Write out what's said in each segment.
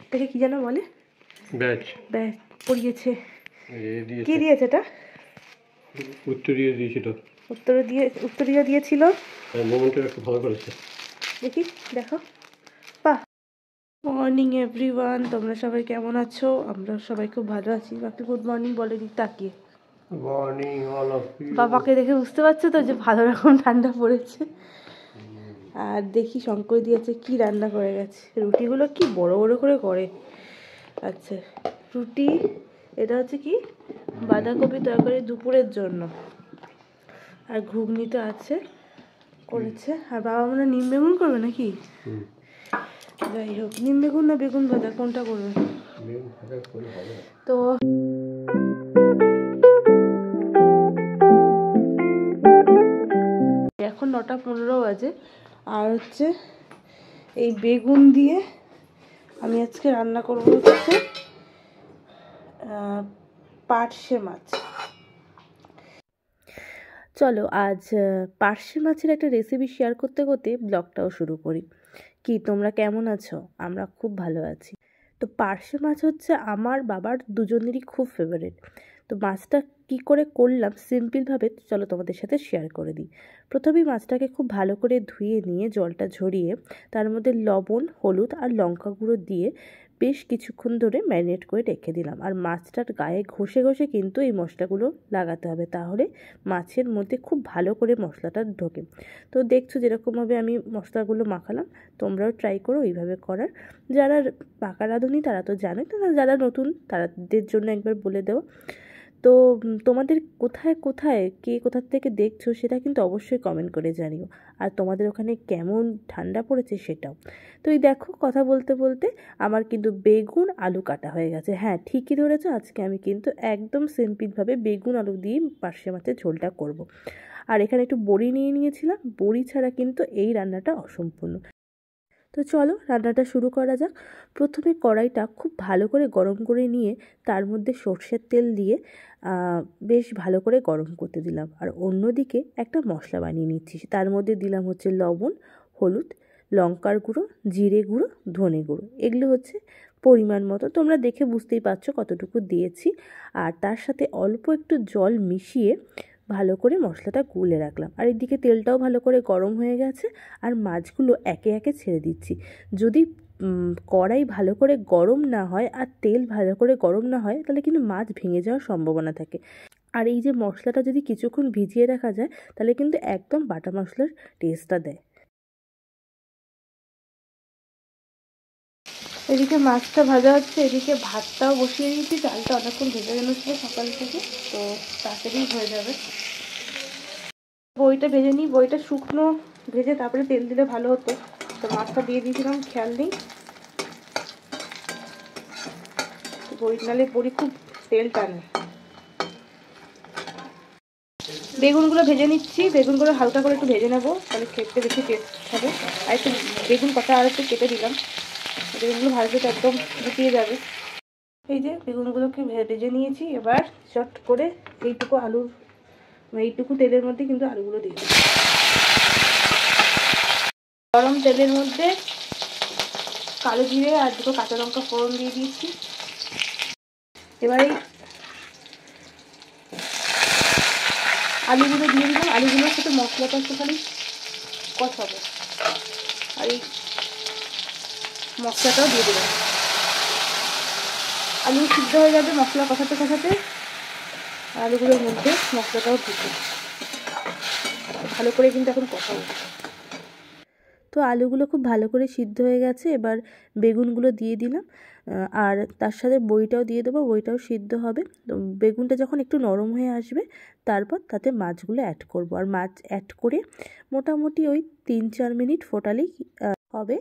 এটাকে কি যেন বলে, ব্যাচ ব্যাচ পড়িয়েছে। দিয়েছে। কি দিয়েছে এটা? উত্তরীয় দিয়েছিল। উত্তরীয় দিয়েছিল। মোমেন্টটা একটু ভালো করেছে। দেখি, দেখো। বাহ। মর্নিং এভরিওয়ান, তোমরা সবাই কেমন আছো? আমরা সবাই খুব ভালো আছি। বাকি গুড মর্নিং বলে দিই তাকিয়ে। Morning all of you. বাবাকে দেখে বুঝতে পারছো তো যে ভালো রকম ঠান্ডা পড়েছে। আর দেখি শঙ্কর দিয়েছে কি রান্না করে গেছে। রুটিগুলো কি বড় বড় করে করে। আচ্ছা, রুটি। এটা হচ্ছে কি বাঁধাকপি তরকারি দুপুরের জন্য, আর ঘুগনি তো আছে করেছে। আর বাবা মনে নিম বেগুন করবে নাকি? যাই হোক, নিম বেগুন না বেগুন ভাজা কোনটা করবে? তো এখন 9:15 বাজে। আর হচ্ছে এই বেগুন দিয়ে আমি আজকে রান্না করবো হচ্ছে পার্শে মাছ। চলো আজ পার্শে মাছের একটা রেসিপি শেয়ার করতে করতে ব্লগটাও শুরু করি। কি তোমরা কেমন আছো? আমরা খুব ভালো আছি। তো পার্শে মাছ হচ্ছে আমার বাবার দুজনেরই খুব ফেভারিট। তো মাছটা কি করে করলাম সিম্পলভাবে চলো তোমাদের সাথে শেয়ার করে দিই। প্রথমেই মাছটাকে খুব ভালো করে ধুয়ে নিয়ে জলটা ঝরিয়ে তার মধ্যে লবণ, হলুদ আর লঙ্কা গুঁড়ো দিয়ে বেশ কিছুক্ষণ ধরে ম্যারিনেট করে রেখে দিলাম। আর মাছটার গায়ে ঘষে ঘষে কিন্তু এই মশলাগুলো লাগাতে হবে, তাহলে মাছের মধ্যে খুব ভালো করে মশলাটা ঢোকে। তো দেখছো যেরকমভাবে আমি মশলাগুলো মাখালাম, তোমরাও ট্রাই করো এইভাবে করার। যারা পাকা রাঁধুনি তারা তো জানে, যারা নতুন তাদের জন্য একবার বলে দেবো। তো তোমাদের কোথায় কোথায় কে কোথা থেকে দেখছো সেটা কিন্তু অবশ্যই কমেন্ট করে জানিও। আর তোমাদের ওখানে কেমন ঠান্ডা পড়েছে সেটাও। তো এই দেখো কথা বলতে বলতে আমার কিন্তু বেগুন আলু কাটা হয়ে গেছে। হ্যাঁ, ঠিকই ধরেছো, আজকে আমি কিন্তু একদম সিম্পলভাবে বেগুন আলু দিয়ে পার্শে মাছের ঝোলটা করব। আর এখানে একটু বড়ি নিয়ে নিয়েছিলাম, বড়ি ছাড়া কিন্তু এই রান্নাটা অসম্পূর্ণ। তো চলো রান্নাটা শুরু করা যাক। প্রথমে কড়াইটা খুব ভালো করে গরম করে নিয়ে তার মধ্যে সর্ষের তেল দিয়ে বেশ ভালো করে গরম করতে দিলাম। আর অন্যদিকে একটা মশলা বানিয়ে নিচ্ছি, তার মধ্যে দিলাম হচ্ছে লবণ, হলুদ, লঙ্কার গুঁড়ো, জিরে গুঁড়ো, ধনে গুঁড়ো। এগুলো হচ্ছে পরিমাণ মতো, তোমরা দেখে বুঝতেই পারছো কতটুকু দিয়েছি। আর তার সাথে অল্প একটু জল মিশিয়ে ভালো করে মশলাটা গুলে রাখলাম। আর এদিকে তেলটাও ভালো করে গরম হয়ে গেছে, আর মাছগুলো একে একে ছেড়ে দিচ্ছি। যদি কড়াই ভালো করে গরম না হয় আর তেল ভালো করে গরম না হয় তাহলে কিন্তু মাছ ভেঙে যাওয়ার সম্ভাবনা থাকে। আর এই যে মশলাটা যদি কিছুক্ষণ ভিজিয়ে রাখা যায় তাহলে কিন্তু একদম বাটা মশলার টেস্টটা দেয়। এদিকে মাছটা ভাজা হচ্ছে, এদিকে ভাতটাও বসিয়ে দিয়েছি। চালটা অনেকক্ষণ ভেজে গেল ছিল সকাল থেকে, তো তাড়াতাড়ি হয়ে যাবে। বইটা ভেজে নিই, বইটা শুকনো ভেজে তারপরে তেল দিলে ভালো হতো। তো মাছটা দিয়ে দিয়েছিলাম, খেয়াল নেই। বই নালে বড়ি খুব তেল টানে। বেগুনগুলো ভেজে নিচ্ছি, বেগুনগুলো হালকা করে একটু ভেজে নেবো, তাহলে খেতে বেশি টেস্ট হবে। আর একটু বেগুন কটা আর একটু কেটে দিলাম, বেগুনগুলো ভাজতে তো একদম গুটিয়ে যাবে। এই যে বেগুনগুলোকে ভেজে নিয়েছি, এবার চট করে এইটুকু তেলের মধ্যে কিন্তু আলুগুলো দিয়ে দিই। গরম তেলের মধ্যে কালো জিরে আর দুটো কাঁচা লঙ্কা ফোড়ন দিয়ে দিয়েছি। এবারে আলুগুলো দিয়ে দিলাম, আলুগুলোর সাথে মশলাটা একটুখানি কষাবো। আর এই মশলাটাও দিয়ে দিলাম। আলু সিদ্ধ হয়ে যাবে মশলা কষাতে কষাতে, আলুগুলোর মধ্যে মশলাটাও ঢুকে ভালো করে কিন্তু এখন কষাবো। তো আলুগুলো খুব ভালো করে সিদ্ধ হয়ে গেছে, এবার বেগুনগুলো দিয়ে দিলাম। আর তার সাথে বইটাও দিয়ে দেবো, বইটাও সিদ্ধ হবে। তো বেগুনটা যখন একটু নরম হয়ে আসবে তারপর তাতে মাছগুলো অ্যাড করব। আর মাছ অ্যাড করে মোটামুটি ওই 3-4 মিনিট ফোটালেই হবে।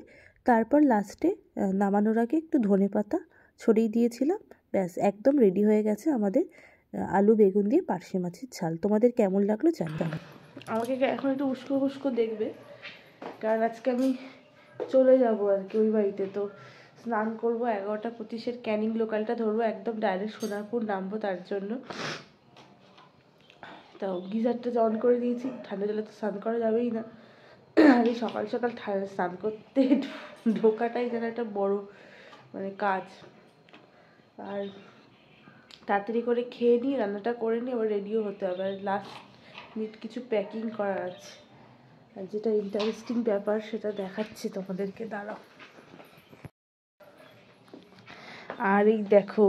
তারপর লাস্টে নামানোর আগে একটু ধনেপাতা ছড়িয়ে দিয়েছিলাম। ব্যাস একদম রেডি হয়ে গেছে আমাদের আলু বেগুন দিয়ে পার্শে মাছের ঝাল। তোমাদের কেমন লাগলো জানতে হবে। আমাকে এখন একটু উস্কো উস্কো দেখবে, কারণ আজকে আমি চলে যাবো আর কি ওই বাড়িতে। তো স্নান করবো, 11:25 ক্যানিং লোকালটা ধরবো, একদম ডাইরেক্ট সোনারপুর নামবো তার জন্য। তো গিজারটা অন করে দিয়েছি, ঠান্ডা জলে তো স্নান করা যাবেই না। আর এই সকাল সকাল স্নান করতে ঢোকাটাই যেন একটা বড় মানে কাজ। আর তাড়াতাড়ি করে খেয়ে নিই, রান্নাটা করে নিই, আবার রেডিও হতে হবে। আর লাস্ট মিনিট কিছু প্যাকিং করার আছে, আর যেটা ইন্টারেস্টিং ব্যাপার সেটা দেখাচ্ছি তোমাদেরকে, দাঁড়াও। আর এই দেখো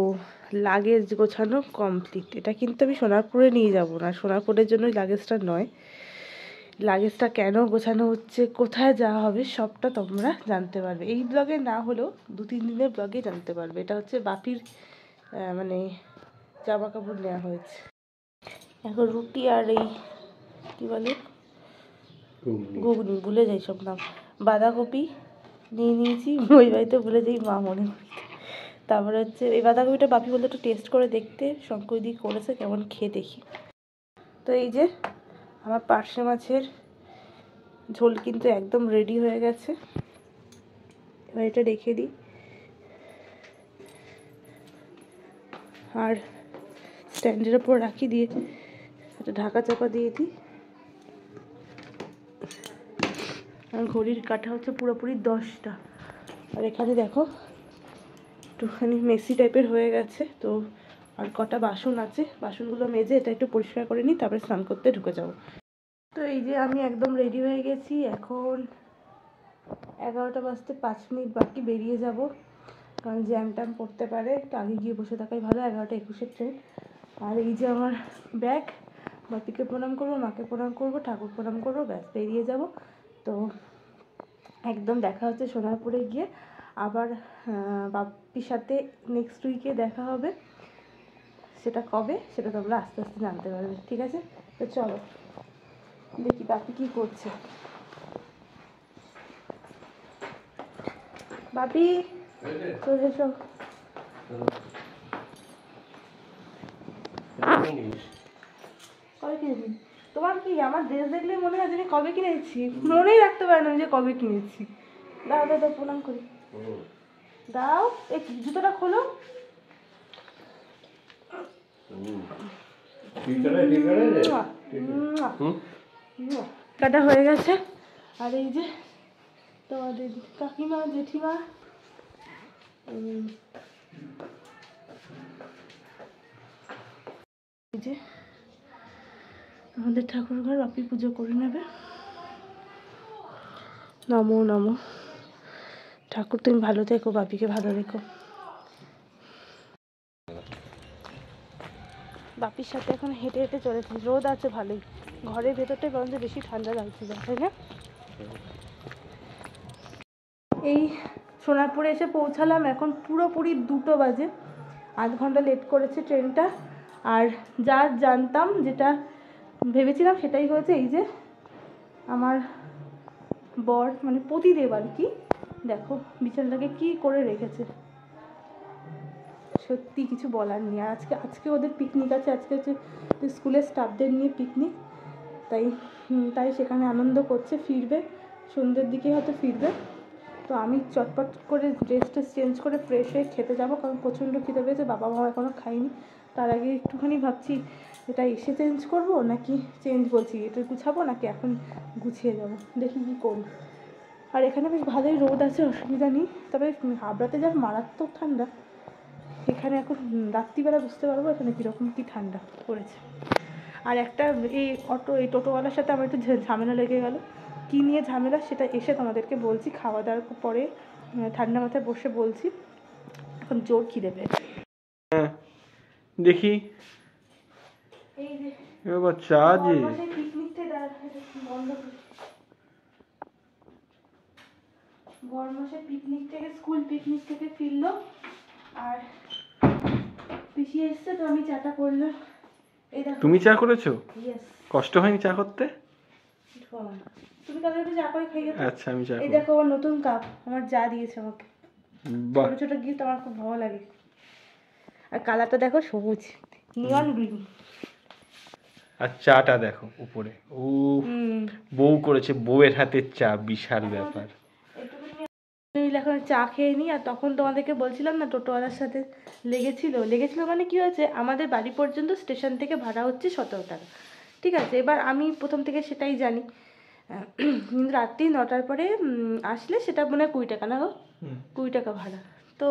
লাগেজ গোছানো কমপ্লিট। এটা কিন্তু আমি সোনারপুরে নিয়ে যাব না, সোনারপুরের জন্য লাগেজটা নয়। লাগেজটা কেন গোছানো হচ্ছে, কোথায় যাওয়া হবে, সবটা তোমরা জানতে পারবে এই ব্লগে, না হলেও 2-3 দিনের ব্লগে জানতে পারবে। এটা হচ্ছে বাপির মানে জামা কাপড় নেওয়া হয়েছে। এখন রুটি আর এই কী বলে ঘুগনি, ভুলে যাই সব নাম। বাঁধাকপি নিয়ে নিয়েছি, ওই বাড়িতে ভুলে যাই মা মনে করি। তারপরে হচ্ছে এই বাঁধাকপিটা বাপি বলতে একটু টেস্ট করে দেখতে, শঙ্করদি করেছে, কেমন খেয়ে দেখি। তো এই যে আমার পার্শে মাছের ঝোল কিন্তু একদম রেডি হয়ে গেছে। এবার এটা রেখে দিই, আর স্ট্যান্ডের ওপর রাখি, দিয়ে একটা ঢাকা চাপা দিয়ে দিই। আর ঘড়ির কাঁটা হচ্ছে পুরোপুরি 10টা। আর এখানে দেখো একটুখানি মেসি টাইপের হয়ে গেছে, তো আর কটা বাসন আছে, বাসনগুলো মেজে এটা একটু পরিষ্কার করে নিই, তারপরে স্নান করতে ঢুকে যাবো। তো এই যে আমি একদম রেডি হয়ে গেছি, এখন 11টা বাজতে 5 মিনিট বাকি, বেরিয়ে যাব। কারণ জ্যাম ট্যাম পড়তে পারে, একটু আগে গিয়ে বসে থাকাই ভালো। 11টা 21 ট্রেন। আর এই যে আমার ব্যাগ, বাপিকে প্রণাম করবো, মাকে প্রণাম করবো, ঠাকুর প্রণাম করবো, ব্যাস বেরিয়ে যাব। তো একদম দেখা হচ্ছে সোনারপুরে গিয়ে। আবার বাপির সাথে নেক্সট উইকে দেখা হবে, সেটা কবে সেটা তোমরা আস্তে আস্তে জানতে পারবে, ঠিক আছে? তো চলো দেখি বাপি কী করছে। বাপি চলে এসো। কবে কিনেছি? তোমার কি আমার ড্রেস দেখলেই মনে হয় আমি কবে কিনেছি, মনেই রাখতে পারি না যে কবে কিনেছি। দাও দাও দাও, প্রণাম করি, দাও। এই জুতোটা খোলো। কাটা হয়ে গেছে। আর এই যে তোমাদের কাকিমা, জেঠিমা, এই যে আমাদের ঠাকুর ঘর, বাপি পুজো করে নেবে। নমো নমো। ঠাকুর তুমি ভালো থেকো, বাপিকে ভালো রেখো। বাপির সাথে এখন হেঁটে হেঁটে চলেছি, রোদ আছে ভালোই, ঘরের ভেতরটাই বরঞ্চ বেশি ঠান্ডা লাগছে, তাই না? এই সোনারপুরে এসে পৌঁছালাম, এখন পুরোপুরি 2টো বাজে। 8 ঘন্টা লেট করেছে ট্রেনটা। আর যা জানতাম, যেটা ভেবেছিলাম সেটাই হয়েছে। এই যে আমার বর মানে পতিদেব আর কি, দেখো বিছানাটাকে কি করে রেখেছে, সত্যি কিছু বলার নেই। আর আজকে ওদের পিকনিক আছে, আজকে হচ্ছে স্কুলের স্টাফদের নিয়ে পিকনিক, তাই সেখানে আনন্দ করছে। ফিরবে সন্ধ্যের দিকে হয়তো ফিরবে। তো আমি চটপট করে ড্রেসটা চেঞ্জ করে ফ্রেশ হয়ে খেতে যাবো, কারণ প্রচণ্ড খিদে পেয়েছে, বাবা মা এখনও খাইনি। তার আগে একটুখানি ভাবছি এটা এসে চেঞ্জ করবো, নাকি এটা গুছাবো, নাকি এখন গুছিয়ে যাবো, দেখি কী করি। আর এখানে বেশ ভালোই রোদ আছে, অসুবিধা নেই। তবে হাবড়াতে যা মারাত্মক ঠান্ডা, এখানে এখন রাত্রিবেলা বুঝতে পারবো এখানে কীরকম কী ঠান্ডা পড়েছে। আর একটা এই টোটোওয়ালার সাথে আমার একটু ঝামেলা লেগে গেল। কী নিয়ে ঝামেলা সেটা এসে তোমাদেরকে বলছি, খাওয়া দাওয়ার পরে ঠান্ডা মাথায় বসে বলছি। এখন জোর খিদে পেয়েছে। দেখি এই যে বাচ্চা যে বড়মাসের পিকনিক থেকে স্কুল পিকনিক থেকে ফিরলো, আর পিসি এসছে, তো আমি চাটা করলাম। এই দেখো। তুমি চা করেছো? ইয়েস। কষ্ট হয়নি চা করতে? তুমি তাহলে একটু চা করে খেয়ে গেছো। আচ্ছা আমি চা। এই দেখো আমার নতুন কাপ, আমার যা দিয়েছে আমাকে, বাহ, ছোট ছোট গিফট, আমার খুব ভালো লাগে। আর কালারটা দেখো, সবুজ নিয়ন গ্রিন। আর চাটা দেখো উপরে, ও বউ করেছে, বউয়ের হাতের চা বিশাল ব্যাপার। এখন চা খেয়ে নিই। আর তখন তোমাদেরকে বলছিলাম না টোটোওয়ালার সাথে লেগেছিল মানে কি হয়েছে, আমাদের বাড়ি পর্যন্ত স্টেশন থেকে ভাড়া হচ্ছে 17 টাকা, ঠিক আছে? এবার আমি প্রথম থেকে সেটাই জানি, কিন্তু রাত্রি 9টার পরে আসলে সেটা মনে হয় 20 টাকা, না গো? 20 টাকা ভাড়া। তো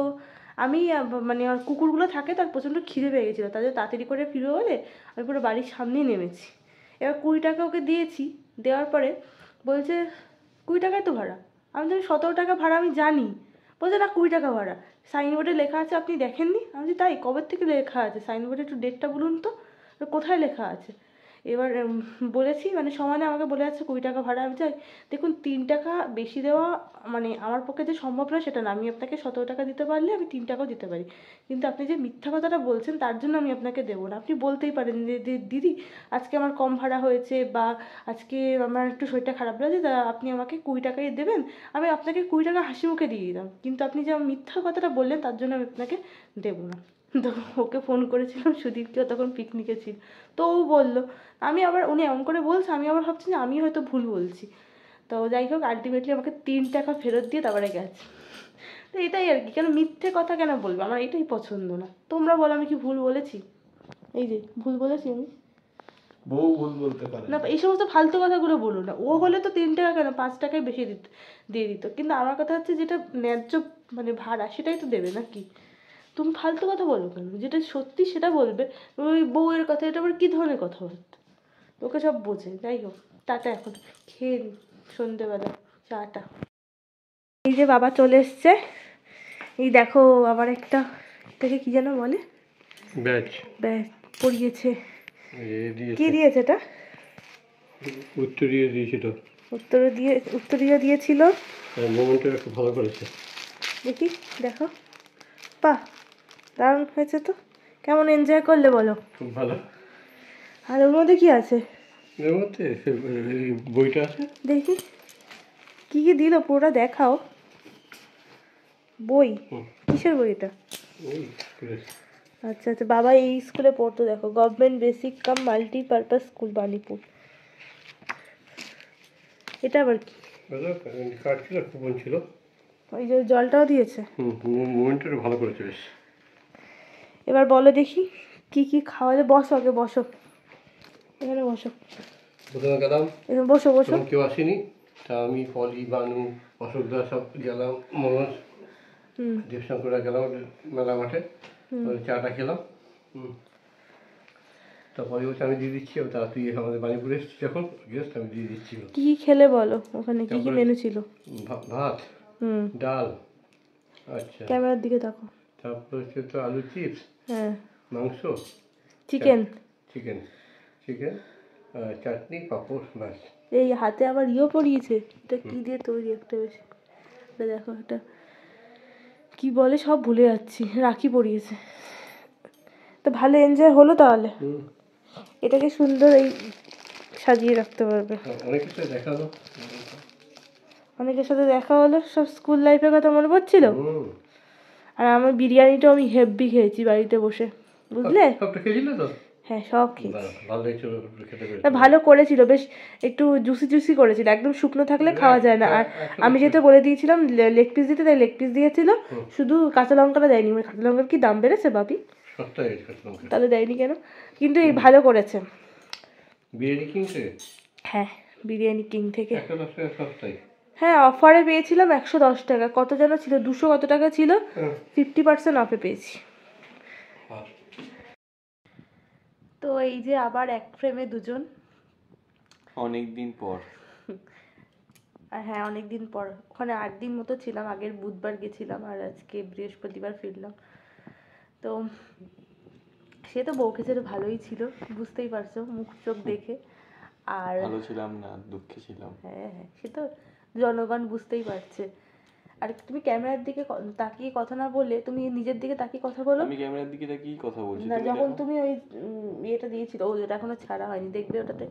আমি মানে আর কুকুরগুলো থাকে তার প্রচণ্ড খিদে পেয়ে গেছিলো, তাদের তাড়াতাড়ি করে ফিরবে বলে আমি পুরো বাড়ির সামনেই নেমেছি। এবার 20 টাকা ওকে দিয়েছি, দেওয়ার পরে বলছে 20 টাকায় তো ভাড়া। আমি তো 17 টাকা ভাড়া আমি জানি। বলছে না 20 টাকা ভাড়া, সাইনবোর্ডে লেখা আছে আপনি দেখেননি? আমি বলছি তাই, কবে থেকে লেখা আছে সাইনবোর্ডে, একটু ডেটটা বলুন তো কোথায় লেখা আছে। এবার বলেছি মানে সমানে আমাকে বলে যাচ্ছে 20 টাকা ভাড়া। আমি চাই দেখুন 3 টাকা বেশি দেওয়া মানে আমার পক্ষে যে সম্ভব নয় সেটা না, আমি আপনাকে 17 টাকা দিতে পারলে আমি 3 টাকাও দিতে পারি, কিন্তু আপনি যে মিথ্যা কথাটা বলছেন তার জন্য আমি আপনাকে দেবো না। আপনি বলতেই পারেন যে দিদি আজকে আমার কম ভাড়া হয়েছে বা আজকে আমার একটু শরীরটা খারাপ লাগছে, তা আপনি আমাকে 20 টাকাই দেবেন, আমি আপনাকে 20 টাকা হাসি মুখে দিয়ে দিতাম, কিন্তু আপনি যে মিথ্যা কথাটা বললেন তার জন্য আমি আপনাকে দেবো না। তো ওকে ফোন করেছিলাম, সুদীপকেও তখন পিকনিকে ছিল, তো ও বললো, আমি আবার উনি এমন করে বলছে আমি আবার ভাবছি যে আমি হয়তো ভুল বলছি। তো যাই হোক আলটিমেটলি আমাকে 3 টাকা ফেরত দিয়ে তারপরে গেছে। তো এটাই আর কি, কেন মিথ্যে কথা কেন বলবো, আমার এটাই পছন্দ না। তোমরা বলো আমি কি ভুল বলেছি? এই যে ভুল বলেছি আমি? বউ ভুল বলতে পারে না, এই সমস্ত ফালতু কথাগুলো বলো না। ও হলে তো 3 টাকা কেন 5 টাকায় বেশি দিয়ে দিত, কিন্তু আমার কথা হচ্ছে যেটা ন্যায্য মানে ভাড়া সেটাই তো দেবে নাকি। তুমি ফালতু কথা বলো কেন, যেটা সত্যি সেটা বলবে। ওই বউয়ের কথা, এটা আবার কী ধরনের কথাবার্তা? ওকে সব বোঝে। যাই হোক, টাটা, এখন খেয়ে নি সন্ধেবেলা চাটা। এই যে বাবা চলে এসছে, এই দেখো আবার একটা থেকে কি যেন বলে ব্যাচ ব্যাচ পড়িয়েছে। দিয়েছে কি দিয়েছে এটা? উত্তরীয় দিয়েছিল, উত্তরীয় দিয়েছিল। মোমেন্টটা একটু ভালো করেছে, দেখি দেখো, বাহ দারুণ হয়েছে তো। কেমন এনজয় করলে বলো? খুব ভালো। আর ওর মধ্যে কি আছে? এর মধ্যে বইটা আছে, দেখি কি কি দিল পুরোটা দেখাও। বই? কিসের বই এটা? আচ্ছা আচ্ছা, বাবা এই স্কুলে পড়তো, দেখো গভর্নমেন্ট বেসিক কাম মাল্টিপারপাস স্কুল বানিপুর। এটা আবার কি? কার্ড ছিল, কুপন ছিল। ওই যে জলটাও দিয়েছে। মোমেন্টটা ভালো করেছে বেশ। এবার বলো দেখি কি কি খাওয়ালে। বসো আগে, বসো এখানে, বসো। প্রথমে গেলাম, এখানে বসো বসো। কেউ আসেনি, তা আমি পলি বানু অশোকদা সব গেলাম, মনোজ দেবশঙ্কররা গেলাম মেলা মাঠে, চাটা খেলাম। তারপরে বলছে আমি দিয়ে দিচ্ছি, তা তুই আমাদের বাণীপুরে এসেছিস যখন গেস্ট, আমি দিয়ে দিচ্ছি। কি কি খেলে বলো, ওখানে কি কি মেনু ছিল? ভাত, ডাল, আচ্ছা ক্যামেরার দিকে দেখো। তারপর হচ্ছে তো আলু চিপস, হ্যাঁ, মাংস, চিকেন, চিকেন চিকেন চাটনি, পাঁপড়, ব্যাস। এই হাতে আবার ইয়েও পরিয়েছে, এটা কি দিয়ে তৈরি একটা বেশ, এটা দেখো, এটা কি বলে সব ভুলে যাচ্ছি, রাখি পরিয়েছে। তো ভালো এনজয় হলো তাহলে। এটাকে সুন্দর এই সাজিয়ে রাখতে পারবে। অনেকের সাথে দেখা হলো, অনেকের সাথে দেখা হলো, সব স্কুল লাইফের কথা মনে পড়ছিল। আর আমার বিরিয়ানিটাও আমি হেভি খেয়েছি বাড়িতে বসে, বুঝলে? সবটা খেয়েছিলে তো? হ্যাঁ সব খেয়েছি। ভালো লেগেছিল খেতে পেরে। ভালো করেছিল, বেশ একটু জুসি জুসি করেছিল, একদম শুকনো থাকলে খাওয়া যায় না। আর আমি যেহেতু বলে দিয়েছিলাম লেগ পিস দিতে, তাই লেগ পিস দিয়েছিল, শুধু কাঁচা লঙ্কাটা দেয়নি। মানে কাঁচা লঙ্কার কি দাম বেড়েছে বাপি? তাহলে দেয়নি কেন? কিন্তু এই ভালো করেছে। বিরিয়ানি কিং থেকে? হ্যাঁ বিরিয়ানি কিং থেকে। 110 টাকা সস্তায়। হ্যাঁ অফারে পেয়েছিলাম 110 টাকা, কত যেন ছিল 200 কত টাকা ছিল, 50% অফে পেয়েছি। তো এই যে আবার এক ফ্রেমে দুজন, অনেক দিন পর। হ্যাঁ অনেক দিন পর। ওখানে 8 দিন মতো ছিলাম, আগের বুধবার গেছিলাম আর আজকে বৃহস্পতিবার ফিরলাম। তো সে তো বউকে ছেড়ে ভালোই ছিল, বুঝতেই পারছো মুখ চোখ দেখে। আর ভালো ছিলাম না, দুঃখে ছিলাম। হ্যাঁ হ্যাঁ, সে তো জনগণ বুঝতেই পারছে। আর তুমি ক্যামেরার দিকে তাকিয়ে কথা না বলে তুমি নিজের দিকে তাকিয়ে কথা বলো। আমি ক্যামেরার দিকে তাকিয়ে কথা বলছি না, যখন তুমি ওই ইয়েটা দিয়েছিল, ও যেটা এখনো ছাড়া হয়নি, দেখবে ওটাতে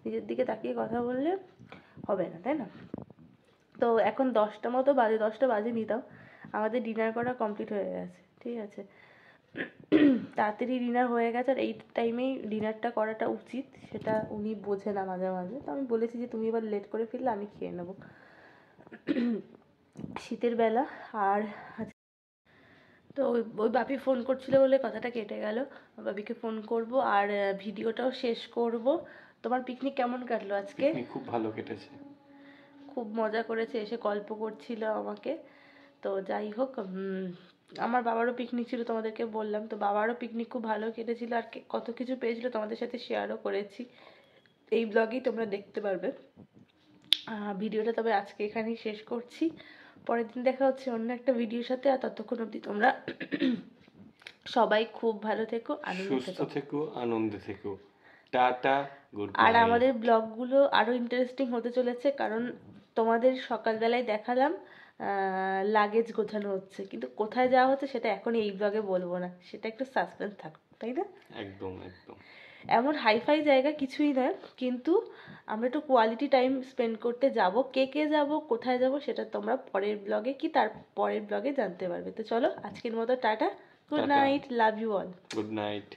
নিজের দিকে তাকিয়ে কথা বললে হবে না, তাই না? তো এখন 10টা মতো বাজে, 10টা বাজেনি তাও, আমাদের ডিনার করা কমপ্লিট হয়ে গেছে, ঠিক আছে। তাড়াতাড়ি ডিনার হয়ে গেছে, আর এই টাইমেই ডিনারটা করাটা উচিত, সেটা উনি বোঝে না মাঝে মাঝে। তো আমি বলেছি যে তুমি এবার লেট করে ফিরলে আমি খেয়ে নেবো। শীতের বেলা। আর তো ওই বাপি ফোন করছিল বলে কথাটা কেটে গেল, বাপিকে ফোন করব আর ভিডিওটাও শেষ করব। তোমার পিকনিক কেমন কাটলো আজকে? খুব ভালো কেটেছে, খুব মজা করেছে, এসে গল্প করছিল আমাকে। তো যাই হোক, আমার বাবারও পিকনিক ছিল, তোমাদেরকে বললাম। তো বাবারও পিকনিক খুব ভালো কেটেছিল, আর কত কিছু পেয়েছিল তোমাদের সাথে শেয়ারও করেছি, এই ব্লগেই তোমরা দেখতে পারবে। ভিডিওটা তবে আজকে এখানেই শেষ করছি, পরের দিন দেখা হচ্ছে অন্য একটা ভিডিওর সাথে। আর ততক্ষণ অবধি তোমরা সবাই খুব ভালো থেকো, আনন্দে সুস্থ থেকো। থেকো, আনন্দে থেকো। টাটা, গুড আর নাইট। আমাদের ব্লগগুলো আরও ইন্টারেস্টিং হতে চলেছে, কারণ তোমাদের সকালবেলায় দেখালাম লাগেজ গোছানো হচ্ছে, কিন্তু কোথায় যাওয়া হচ্ছে সেটা এখন এই ব্লগে বলবো না, সেটা একটু সাসপেন্স থাকুক, তাই না? একদম একদম। এমন হাইফাই জায়গা কিছুই নয়, কিন্তু আমরা একটু কোয়ালিটি টাইম স্পেন্ড করতে যাব। কে কে যাব, কোথায় যাব, সেটা তোমরা পরের ব্লগে কি তার পরের ব্লগে জানতে পারবে। তো চলো, আজকের মতো tata, good tata, night, love you all. Good night.